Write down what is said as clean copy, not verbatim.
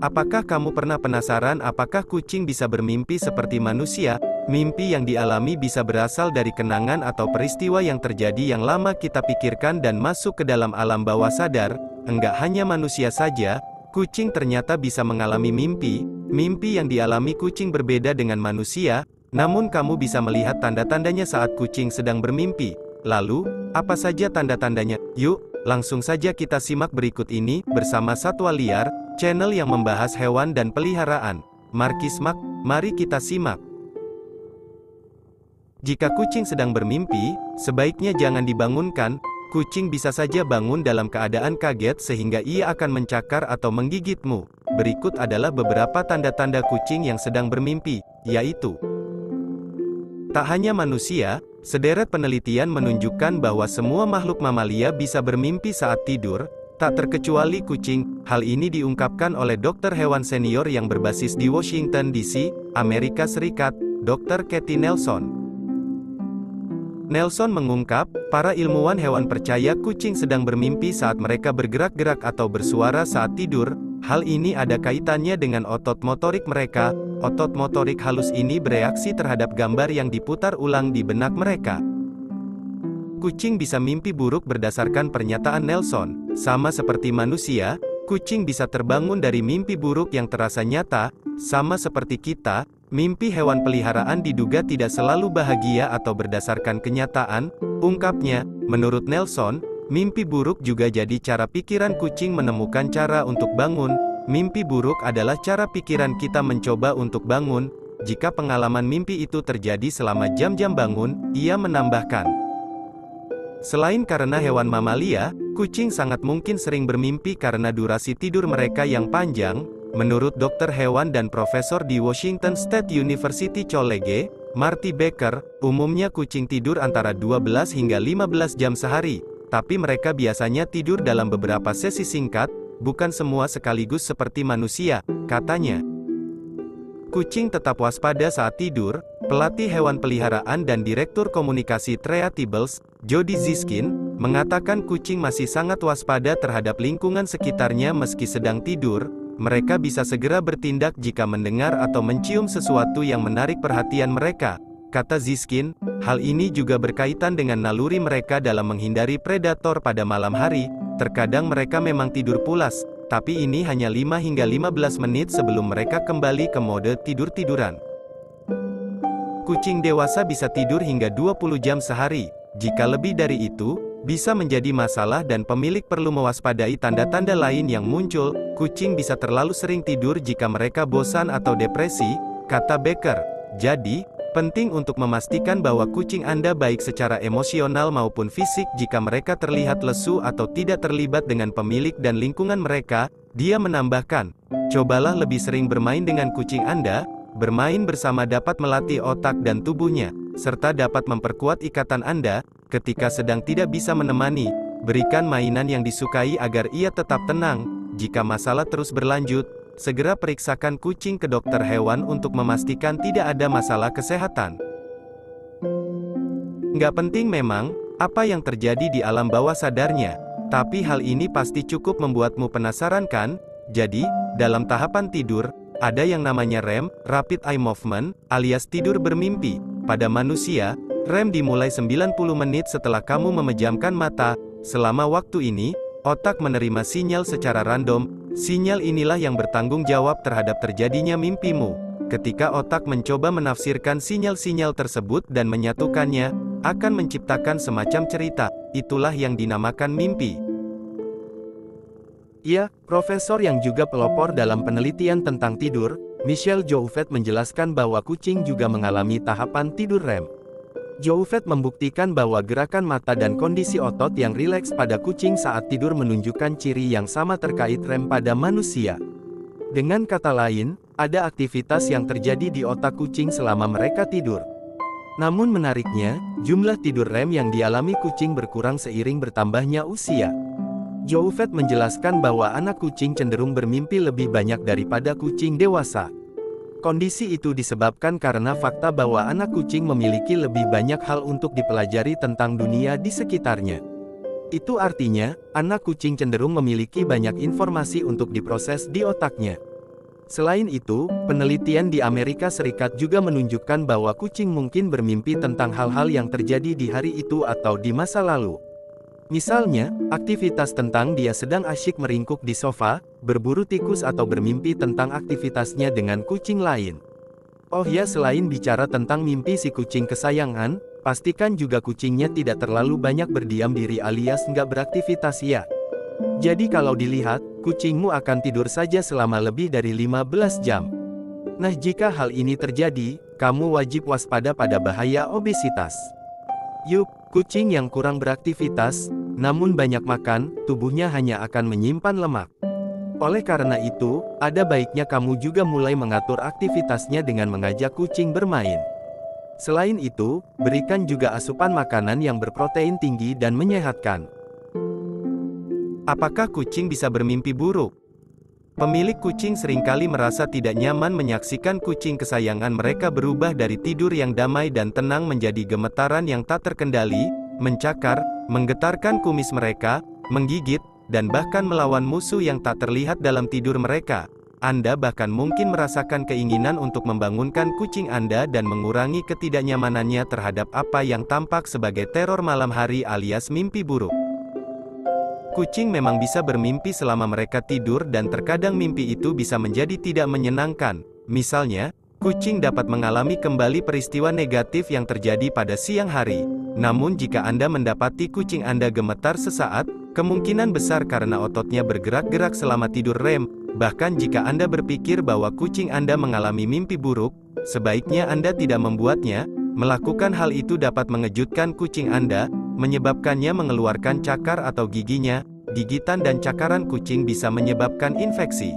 Apakah kamu pernah penasaran apakah kucing bisa bermimpi seperti manusia? Mimpi yang dialami bisa berasal dari kenangan atau peristiwa yang terjadi yang lama kita pikirkan dan masuk ke dalam alam bawah sadar. Enggak hanya manusia saja, kucing ternyata bisa mengalami mimpi. Mimpi yang dialami kucing berbeda dengan manusia, namun kamu bisa melihat tanda-tandanya saat kucing sedang bermimpi. Lalu, apa saja tanda-tandanya? Yuk, langsung saja kita simak berikut ini, bersama Satwa Liar, channel yang membahas hewan dan peliharaan. Markismak, mari kita simak. Jika kucing sedang bermimpi, sebaiknya jangan dibangunkan. Kucing bisa saja bangun dalam keadaan kaget sehingga ia akan mencakar atau menggigitmu. Berikut adalah beberapa tanda-tanda kucing yang sedang bermimpi, yaitu: tak hanya manusia, sederet penelitian menunjukkan bahwa semua makhluk mamalia bisa bermimpi saat tidur, tak terkecuali kucing. Hal ini diungkapkan oleh dokter hewan senior yang berbasis di Washington, D.C., Amerika Serikat, Dr. Katie Nelson. Nelson mengungkap, para ilmuwan hewan percaya kucing sedang bermimpi saat mereka bergerak-gerak atau bersuara saat tidur. Hal ini ada kaitannya dengan otot motorik mereka. Otot motorik halus ini bereaksi terhadap gambar yang diputar ulang di benak mereka. Kucing bisa mimpi buruk berdasarkan pernyataan Nelson. Sama seperti manusia, kucing bisa terbangun dari mimpi buruk yang terasa nyata. Sama seperti kita, mimpi hewan peliharaan diduga tidak selalu bahagia atau berdasarkan kenyataan. Ungkapnya, menurut Nelson, mimpi buruk juga jadi cara pikiran kucing menemukan cara untuk bangun. Mimpi buruk adalah cara pikiran kita mencoba untuk bangun. Jika pengalaman mimpi itu terjadi selama jam-jam bangun, ia menambahkan. Selain karena hewan mamalia, kucing sangat mungkin sering bermimpi karena durasi tidur mereka yang panjang. Menurut dokter hewan dan profesor di Washington State University College, Marty Baker, umumnya kucing tidur antara 12 hingga 15 jam sehari, tapi mereka biasanya tidur dalam beberapa sesi singkat, bukan semua sekaligus seperti manusia, katanya. Kucing tetap waspada saat tidur. Pelatih hewan peliharaan dan Direktur Komunikasi Treatibles, Jody Ziskin, mengatakan kucing masih sangat waspada terhadap lingkungan sekitarnya meski sedang tidur. Mereka bisa segera bertindak jika mendengar atau mencium sesuatu yang menarik perhatian mereka. Kata Ziskin, hal ini juga berkaitan dengan naluri mereka dalam menghindari predator pada malam hari. Terkadang mereka memang tidur pulas, tapi ini hanya 5 hingga 15 menit sebelum mereka kembali ke mode tidur-tiduran. Kucing dewasa bisa tidur hingga 20 jam sehari. Jika lebih dari itu, bisa menjadi masalah dan pemilik perlu mewaspadai tanda-tanda lain yang muncul. Kucing bisa terlalu sering tidur jika mereka bosan atau depresi, kata Baker. Jadi, penting untuk memastikan bahwa kucing Anda baik secara emosional maupun fisik. Jika mereka terlihat lesu atau tidak terlibat dengan pemilik dan lingkungan mereka, dia menambahkan, cobalah lebih sering bermain dengan kucing Anda. Bermain bersama dapat melatih otak dan tubuhnya, serta dapat memperkuat ikatan Anda. Ketika sedang tidak bisa menemani, berikan mainan yang disukai agar ia tetap tenang. Jika masalah terus berlanjut, segera periksakan kucing ke dokter hewan untuk memastikan tidak ada masalah kesehatan. Nggak penting memang, apa yang terjadi di alam bawah sadarnya, tapi hal ini pasti cukup membuatmu penasaran kan? Jadi, dalam tahapan tidur, ada yang namanya REM, Rapid Eye Movement, alias tidur bermimpi. Pada manusia, REM dimulai 90 menit setelah kamu memejamkan mata. Selama waktu ini, otak menerima sinyal secara random. Sinyal inilah yang bertanggung jawab terhadap terjadinya mimpimu. Ketika otak mencoba menafsirkan sinyal-sinyal tersebut dan menyatukannya, akan menciptakan semacam cerita. Itulah yang dinamakan mimpi. Ya, profesor yang juga pelopor dalam penelitian tentang tidur, Michelle Jouvet menjelaskan bahwa kucing juga mengalami tahapan tidur REM. Jouvet membuktikan bahwa gerakan mata dan kondisi otot yang rileks pada kucing saat tidur menunjukkan ciri yang sama terkait REM pada manusia. Dengan kata lain, ada aktivitas yang terjadi di otak kucing selama mereka tidur. Namun menariknya, jumlah tidur REM yang dialami kucing berkurang seiring bertambahnya usia. Jouvet menjelaskan bahwa anak kucing cenderung bermimpi lebih banyak daripada kucing dewasa. Kondisi itu disebabkan karena fakta bahwa anak kucing memiliki lebih banyak hal untuk dipelajari tentang dunia di sekitarnya. Itu artinya, anak kucing cenderung memiliki banyak informasi untuk diproses di otaknya. Selain itu, penelitian di Amerika Serikat juga menunjukkan bahwa kucing mungkin bermimpi tentang hal-hal yang terjadi di hari itu atau di masa lalu. Misalnya, aktivitas tentang dia sedang asyik meringkuk di sofa, berburu tikus atau bermimpi tentang aktivitasnya dengan kucing lain. Oh ya, selain bicara tentang mimpi si kucing kesayangan, pastikan juga kucingnya tidak terlalu banyak berdiam diri alias nggak beraktivitas ya. Jadi kalau dilihat, kucingmu akan tidur saja selama lebih dari 15 jam. Nah, jika hal ini terjadi, kamu wajib waspada pada bahaya obesitas. Yup, kucing yang kurang beraktivitas, namun banyak makan, tubuhnya hanya akan menyimpan lemak. Oleh karena itu, ada baiknya kamu juga mulai mengatur aktivitasnya dengan mengajak kucing bermain. Selain itu, berikan juga asupan makanan yang berprotein tinggi dan menyehatkan. Apakah kucing bisa bermimpi buruk? Pemilik kucing seringkali merasa tidak nyaman menyaksikan kucing kesayangan mereka berubah dari tidur yang damai dan tenang menjadi gemetaran yang tak terkendali, mencakar, menggetarkan kumis mereka, menggigit, dan bahkan melawan musuh yang tak terlihat dalam tidur mereka. Anda bahkan mungkin merasakan keinginan untuk membangunkan kucing Anda dan mengurangi ketidaknyamanannya terhadap apa yang tampak sebagai teror malam hari alias mimpi buruk. Kucing memang bisa bermimpi selama mereka tidur dan terkadang mimpi itu bisa menjadi tidak menyenangkan. Misalnya, kucing dapat mengalami kembali peristiwa negatif yang terjadi pada siang hari. Namun jika Anda mendapati kucing Anda gemetar sesaat, kemungkinan besar karena ototnya bergerak-gerak selama tidur REM. Bahkan jika Anda berpikir bahwa kucing Anda mengalami mimpi buruk, sebaiknya Anda tidak membuatnya. Melakukan hal itu dapat mengejutkan kucing Anda, menyebabkannya mengeluarkan cakar atau giginya. Gigitan dan cakaran kucing bisa menyebabkan infeksi.